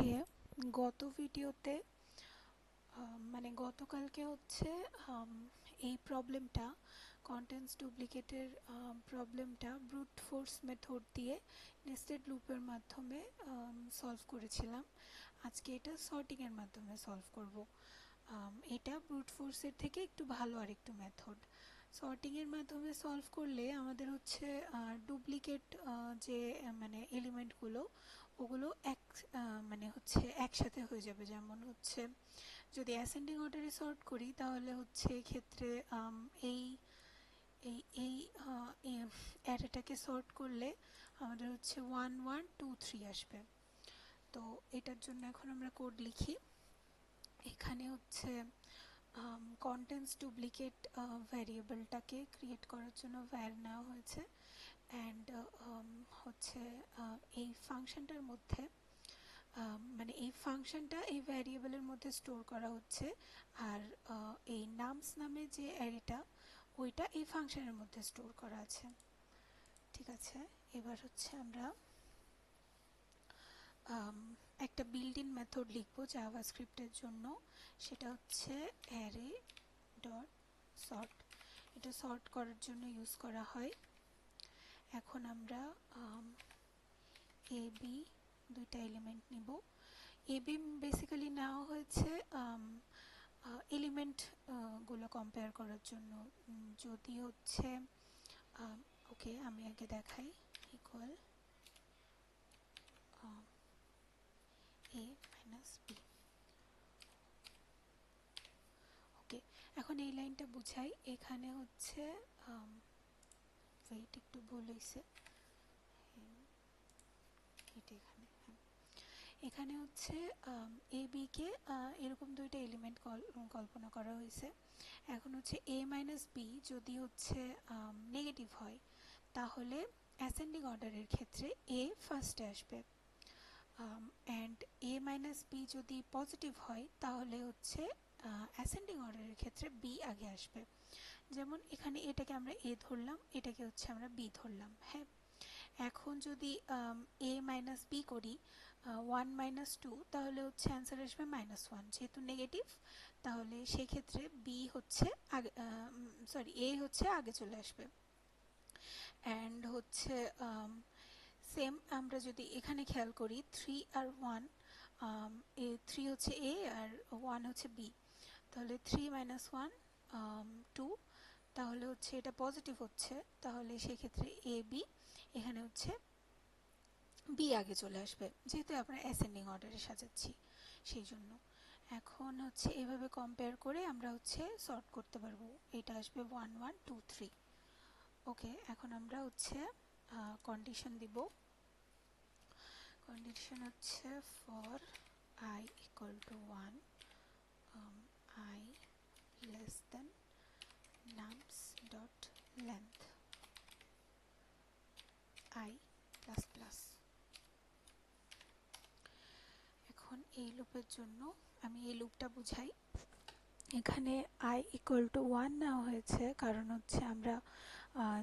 আজকে গত ভিডিওতে মানে গতকালকে হচ্ছে এই প্রবলেমটা কন্টেন্টস ডুপ্লিকেটের প্রবলেমটা ব্রুট ফোর্স মেথড দিয়ে নেস্টেড লুপের মাধ্যমে সলভ করেছিলাম। আজকে এটা সর্টিংয়ের মাধ্যমে সলভ করব। এটা ব্রুট ফোর্সের থেকে একটু ভালো আরেকটু মেথড। সর্টিংয়ের মাধ্যমে সলভ করলে আমাদের হচ্ছে ডুপ্লিকেট যে মানে এলিমেন্টগুলো ওগুলো মানে হচ্ছে একসাথে হয়ে যাবে। যেমন হচ্ছে যদি অ্যাসেন্ডিং অর্ডারে সর্ট করি তাহলে হচ্ছে এক্ষেত্রে এই এই এই অ্যারেটাকে সর্ট করলে আমাদের হচ্ছে 1 1 2 3 আসবে। তো এটার জন্য এখন আমরা কোড লিখি। এখানে হচ্ছে কন্টেন্টস ডুপ্লিকেট ভ্যারিয়েবলটাকে ক্রিয়েট করার জন্য var নেওয়া হয়েছে অ্যান্ড হচ্ছে এই ফাংশনটার মধ্যে মানে এই ফাংশনটা এই ভ্যারিয়েবলের মধ্যে স্টোর করা হচ্ছে আর এই নামস নামে যে অ্যারেটা ওইটা এই ফাংশনের মধ্যে স্টোর করা আছে। ঠিক আছে, এবার হচ্ছে আমরা একটা বিল্ট ইন মেথড লিখবো জাভাস্ক্রিপ্টের জন্য। সেটা হচ্ছে অ্যারে ডট সর্ট। এটা সর্ট করার জন্য ইউজ করা হয়। এখন আমরা এ বি দুইটা এলিমেন্ট নিব। এ বি বেসিক্যালি নেওয়া হয়েছে এলিমেন্ট গুলো কম্পেয়ার করার জন্য। যদি হচ্ছে ওকে আমি আগে দেখাই, ইকুয়াল এ মাইনাস বি। ওকে, এখন এই লাইনটা বুঝাই। এখানে হচ্ছে ওয়েট একটু ভুল হয়েছে, এটা এখানে হচ্ছে এ বি কে এরকম দুইটা এলিমেন্ট কল্পনা করা হয়েছে। এখন হচ্ছে এ মাইনাস বি যদি হচ্ছে নেগেটিভ হয় তাহলে অ্যাসেন্ডিং অর্ডারের ক্ষেত্রে এ ফার্স্টে আসবে, অ্যান্ড এ মাইনাস বি যদি পজিটিভ হয় তাহলে হচ্ছে অ্যাসেন্ডিং অর্ডারের ক্ষেত্রে বি আগে আসবে। যেমন এখানে এটাকে আমরা এ ধরলাম, এটাকে হচ্ছে আমরা বি ধরলাম। হ্যাঁ, এখন যদি এ মাইনাস বি করি 1 মাইনাস 2 তাহলে হচ্ছে অ্যান্সার আসবে -1। যেহেতু নেগেটিভ তাহলে সেক্ষেত্রে বি হচ্ছে আগে সরি এ হচ্ছে আগে চলে আসবে। অ্যান্ড হচ্ছে সেম আমরা যদি এখানে খেয়াল করি 3 আর 1, 3 হচ্ছে এ আর 1 হচ্ছে বি, তাহলে 3 মাইনাস 1 2, তাহলে হচ্ছে এটা পজিটিভ হচ্ছে, তাহলে সেক্ষেত্রে এ বি এখানে হচ্ছে বি আগে চলে আসবে, যেহেতু আমরা অ্যাসেন্ডিং অর্ডারে সাজাচ্ছি সেই জন্য। এখন হচ্ছে এভাবে কম্পেয়ার করে আমরা হচ্ছে সর্ট করতে পারবো। এটা আসবে 1 1 2 3। ওকে, এখন আমরা হচ্ছে কন্ডিশন দিব। কন্ডিশন হচ্ছে for I equal to 1, I less than nums dot length I plus plus। এখন এই লুপের জন্য আমি এই লুপটা বুঝাই। এখানে I equal to 1 নেওয়া হয়েছে কারণ হচ্ছে আমরা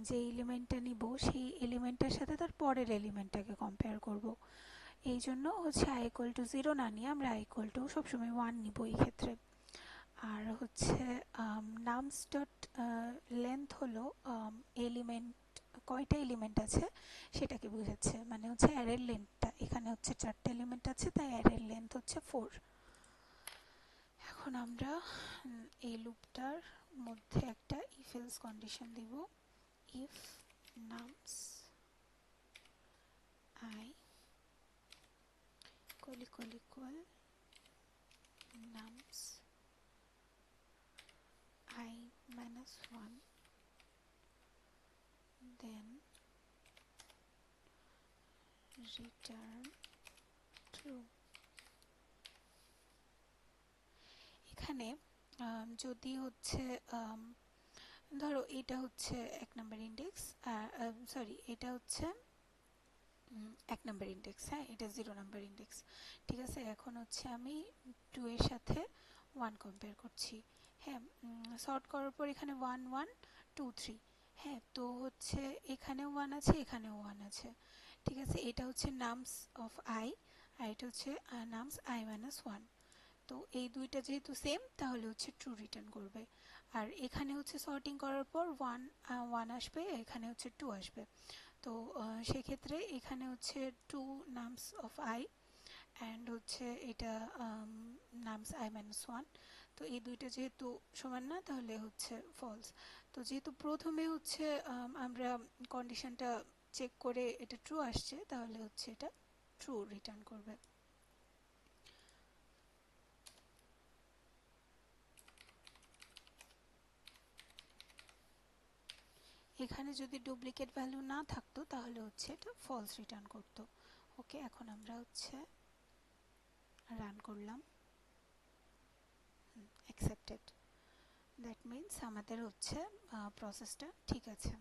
যে এলিমেন্টটা নিব সেই এলিমেন্টের সাথে তার পরের এলিমেন্টটাকে কম্পেয়ার করব। এই জন্য হচ্ছে I equal to 0 না নিয়ে আমরা I equal to সবসময় 1 নিব এই ক্ষেত্রে। আর হচ্ছে নামস ডট লেন্থ হলো এলিমেন্ট কয়টা এলিমেন্ট আছে সেটাকে বোঝাচ্ছে, মানে হচ্ছে অ্যারের লেন্থটা। এখানে হচ্ছে 4টা এলিমেন্ট আছে তাই অ্যারের লেন্থ হচ্ছে 4। এখন আমরা এই লুপটার মধ্যে একটা ইফ এলস কন্ডিশন দিব। If nums I equal nums I minus 1, then return true। এখানে যদি হচ্ছে ধরো এটা হচ্ছে 1 নাম্বার ইন্ডেক্স, সরি এটা হচ্ছে 1 নাম্বার ইন্ডেক্স, হ্যাঁ এটা 0 নাম্বার ইন্ডেক্স। ঠিক আছে, এখন হচ্ছে আমি 2 এর সাথে 1 কম্পেয়ার করছি। হ্যাঁ, সর্ট করার পর এখানে 1 1 2 3। হ্যাঁ, তো হচ্ছে এখানেও 1 আছে এখানেও 1 আছে। ঠিক আছে, এটা হচ্ছে নামস অফ I আর এটা হচ্ছে নামস i-1। তো এই দুইটা যেহেতু সেম তাহলে হচ্ছে ট্রু রিটার্ন করবে। আর এখানে হচ্ছে সর্টিং করার পর ওয়ান আসবে, এখানে হচ্ছে টু আসবে। তো সেক্ষেত্রে এখানে হচ্ছে two names of I and হচ্ছে এটা নামস i-1। তো এই দুইটা যেহেতু সমান না তাহলে হচ্ছে ফলস। তো যেহেতু প্রথমে হচ্ছে আমরা কন্ডিশনটা চেক করে এটা ট্রু আসছে তাহলে হচ্ছে এটা ট্রু রিটার্ন করবে। এখানে যদি ডুপ্লিকেট ভ্যালু না থাকতো তাহলে হচ্ছে এটা ফলস রিটার্ন করতো। ওকে, এখন আমরা হচ্ছে রান করলাম, অ্যাকসেপ্টেড। দ্যাট মিনস আমাদের হচ্ছে প্রসেসটা ঠিক আছে।